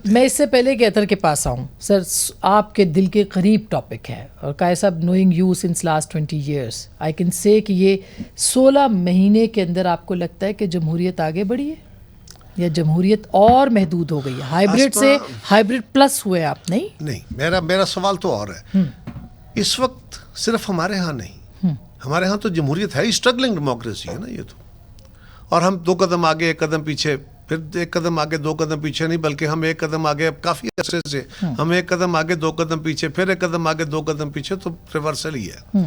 چاہتے ہیں. میں اس سے پہلے کہ اطہر کے پاس آؤں سر، آپ کے دل کے قریب ٹاپک ہے، اور قائد صاحب knowing you since last 20 years I can say کہ یہ 16 مہینے کے اندر آپ کو لگتا ہے کہ جمہوریت آگے بڑھی ہے یا جمہوریت اور محدود ہو گئی ہے؟ ہائیبرڈ سے ہائیبرڈ پلس ہوئے آپ؟ نہیں، میرا سوال تو اور ہے. اس وقت صرف ہمارے ہاں نہیں، ہمارے ہاں تو جمہوریت ہے ہی، اسٹرگلنگ ڈیموکریسی ہے نا یہ تو. اور ہم 2 قدم آگے 1 قدم پیچھے، پھر 1 قدم آگے 2 قدم پیچھے نہیں، بلکہ ہم 1 قدم آگے اب کافی عرصے سے، ہم 1 قدم آگے 2 قدم پیچھے، پھر 1 قدم آگے 2 قدم پیچھے، تو ریورسل ہی ہے.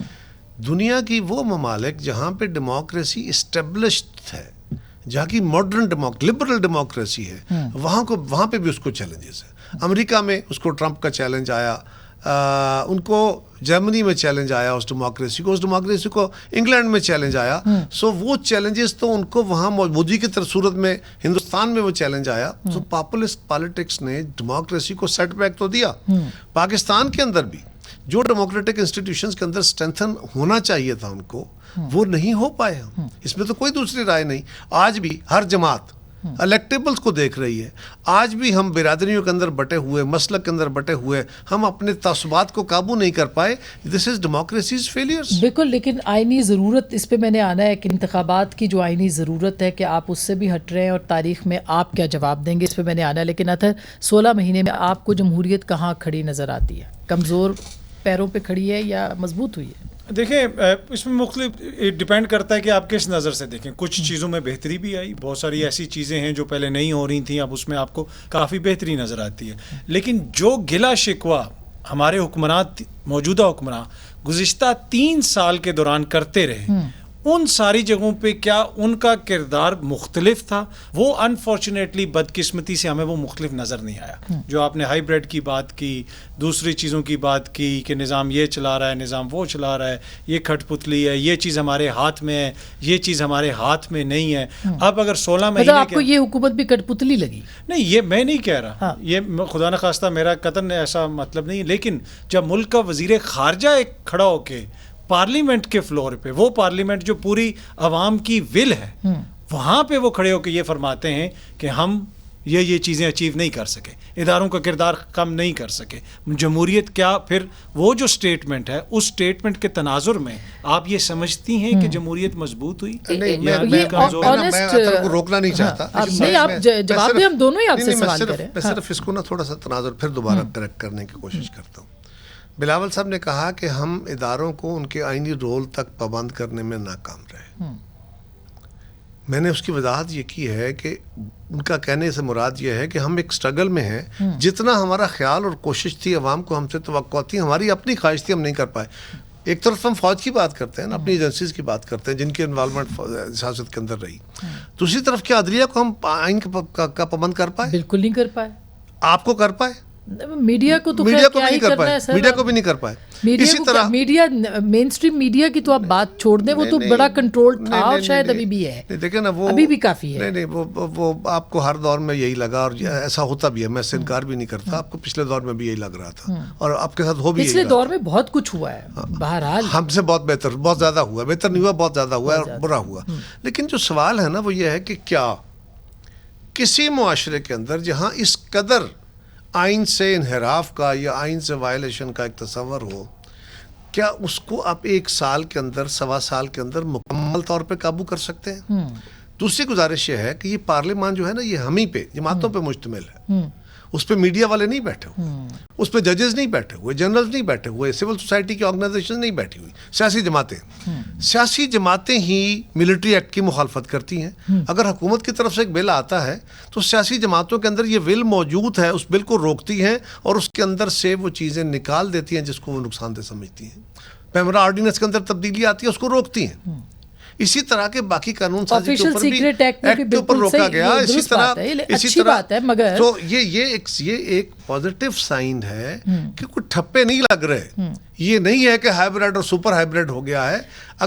دنیا کی وہ ممالک جہاں پہ ڈیموکریسی اسٹیبلشڈ ہے، جہاں کی ماڈرن لبرل ڈیموکریسی ہے، وہاں پہ بھی اس کو چیلنجز ہیں. امریکہ میں اس کو ٹرمپ کا چیلنج آیا، ان کو جرمنی میں چیلنج آیا اس ڈیموکریسی کو انگلینڈ میں چیلنج آیا. سو وہ چیلنجز تو ان کو وہاں مودی کی صورت میں ہندوستان میں وہ چیلنج آیا. سو پاپولسٹ پالیٹکس نے ڈیموکریسی کو سیٹ بیک تو دیا. پاکستان کے اندر بھی جو ڈیموکریٹک انسٹیٹیوشنز کے اندر اسٹرینتھن ہونا چاہیے تھا ان کو، وہ نہیں ہو پائے. اس میں تو کوئی دوسری رائے نہیں. آج بھی ہر جماعت الیکٹیبلز کو دیکھ رہی ہے. آج بھی ہم برادریوں کے اندر بٹے ہوئے، مسلک کے اندر بٹے ہوئے، ہم اپنے تعصبات کو قابو نہیں کر پائے. دس از ڈیموکریسیز فیلیئرز. بالکل. لیکن آئینی ضرورت، اس پہ میں نے آنا ہے کہ انتخابات کی جو آئینی ضرورت ہے کہ آپ اس سے بھی ہٹ رہے ہیں، اور تاریخ میں آپ کیا جواب دیں گے، اس پہ میں نے آنا ہے. لیکن اطہر 16 مہینے میں آپ کو جمہوریت کہاں کھڑی نظر آتی ہے؟ کمزور پیروں پہ کھڑی ہے یا مضبوط ہوئی ہے؟ دیکھیں، اس میں مختلف ڈیپینڈ کرتا ہے کہ آپ کس نظر سے دیکھیں. کچھ چیزوں میں بہتری بھی آئی، بہت ساری ایسی چیزیں ہیں جو پہلے نہیں ہو رہی تھیں، اب اس میں آپ کو کافی بہتری نظر آتی ہے. لیکن جو گلا شکوہ ہمارے موجودہ حکمراں گزشتہ 3 سال کے دوران کرتے رہے، ان ساری جگہوں پہ کیا ان کا کردار مختلف تھا؟ وہ انفارچونیٹلی بدقسمتی سے ہمیں وہ مختلف نظر نہیں آیا. جو آپ نے ہائیبرڈ کی بات کی، دوسری چیزوں کی بات کی کہ نظام یہ چلا رہا ہے، نظام وہ چلا رہا ہے، یہ کھٹ پتلی ہے، یہ چیز ہمارے ہاتھ میں ہے، یہ چیز ہمارے ہاتھ میں نہیں ہے. اب اگر 16 مہینے آپ کو یہ حکومت بھی کھٹ پتلی لگی؟ نہیں، یہ میں نہیں کہہ رہا، یہ خدا نخواستہ میرا قطعاً ایسا مطلب نہیں. لیکن جب ملک کا وزیر خارجہ ایک کھڑا ہو کے پارلیمنٹ کے فلور پہ، وہ پارلیمنٹ جو پوری عوام کی ول ہے، وہاں پہ وہ کھڑے ہو کے یہ فرماتے ہیں کہ ہم یہ چیزیں اچیو نہیں کر سکے، اداروں کا کردار کم نہیں کر سکے، جمہوریت کیا، پھر وہ جو سٹیٹمنٹ ہے، اس سٹیٹمنٹ کے تناظر میں آپ یہ سمجھتی ہیں کہ جمہوریت مضبوط ہوئی؟ میں روکنا نہیں چاہتا. نہیں، آپ جواب دیں، ہم دونوں ہی آپ سے سوال کریں. میں صرف اس کو نا تھوڑا سا تناظر پھر دوبارہ کریکٹ کرنے کی کوشش کرتا ہوں. بلاول صاحب نے کہا کہ ہم اداروں کو ان کے آئینی رول تک پابند کرنے میں ناکام رہے. میں نے اس کی وضاحت یہ کی ہے کہ ان کا کہنے سے مراد یہ ہے کہ ہم ایک سٹرگل میں ہیں. جتنا ہمارا خیال اور کوشش تھی، عوام کو ہم سے توقع تھی، ہماری اپنی خواہش تھی، ہم نہیں کر پائے. ایک طرف ہم فوج کی بات کرتے ہیں، اپنی ایجنسیز کی بات کرتے ہیں جن کی انوالومنٹ سیاست کے اندر رہی. دوسری طرف کیا عدلیہ کو ہم آئین کا پابند کر پائے؟ بالکل نہیں کر پائے. آپ کو کر پائے؟ میڈیا کو تو نہیں کر پائے، میڈیا کو بھی نہیں کر پائے. اسی طرح میڈیا، مین اسٹریم میڈیا کی تو آپ بات چھوڑ دیں، وہ تو بڑا کنٹرول تھا اور شاید ابھی بھی ہے. دیکھیں نا، وہ ابھی بھی کافی ہے. نہیں، وہ آپ کو ہر دور میں یہی لگا، اور ایسا ہوتا بھی ہے، میں اس سے انکار بھی نہیں کرتا. آپ کو پچھلے دور میں بھی یہی لگ رہا تھا، اور آپ کے ساتھ ہو بھی پچھلے دور میں بہت کچھ ہوا ہے. بہرحال ہم سے بہت بہتر، بہت زیادہ ہوا. بہتر نہیں ہوا، بہت زیادہ ہوا اور برا ہوا. لیکن جو سوال ہے نا وہ یہ ہے کہ کیا کسی معاشرے کے اندر جہاں اس قدر آئین سے انحراف کا یا آئین سے وائلیشن کا ایک تصور ہو، کیا اس کو آپ 1 سال کے اندر، 1.25 سال کے اندر مکمل طور پہ قابو کر سکتے ہیں؟ دوسری گزارش یہ ہے کہ یہ پارلیمان جو ہے نا، یہ ہم ہی پہ، جماعتوں پہ مشتمل ہے. اس پہ میڈیا والے نہیں بیٹھے ہوئے، اس پہ ججز نہیں بیٹھے ہوئے، جنرلز نہیں بیٹھے ہوئے، سول سوسائٹی کی آرگنائزیشن نہیں بیٹھی ہوئی، سیاسی جماعتیں ہی ملٹری ایکٹ کی مخالفت کرتی ہیں. اگر حکومت کی طرف سے ایک بل آتا ہے تو سیاسی جماعتوں کے اندر یہ بل موجود ہے، اس بل کو روکتی ہیں اور اس کے اندر سے وہ چیزیں نکال دیتی ہیں جس کو وہ نقصان دہ سمجھتی ہیں. پیمرا آرڈیننس کے اندر تبدیلی آتی ہے، اس کو روکتی ہیں. اسی طرح کے باقی قانون سازی کے اوپر بھی ایکٹ کے اوپر روکا گیا. اسی طرح مگر تو یہ ایک پازیٹیو سائن ہے کہ کوئی ٹھپے نہیں لگ رہے. یہ نہیں ہے کہ ہائیبرڈ اور سپر ہائیبرڈ ہو گیا ہے. اگر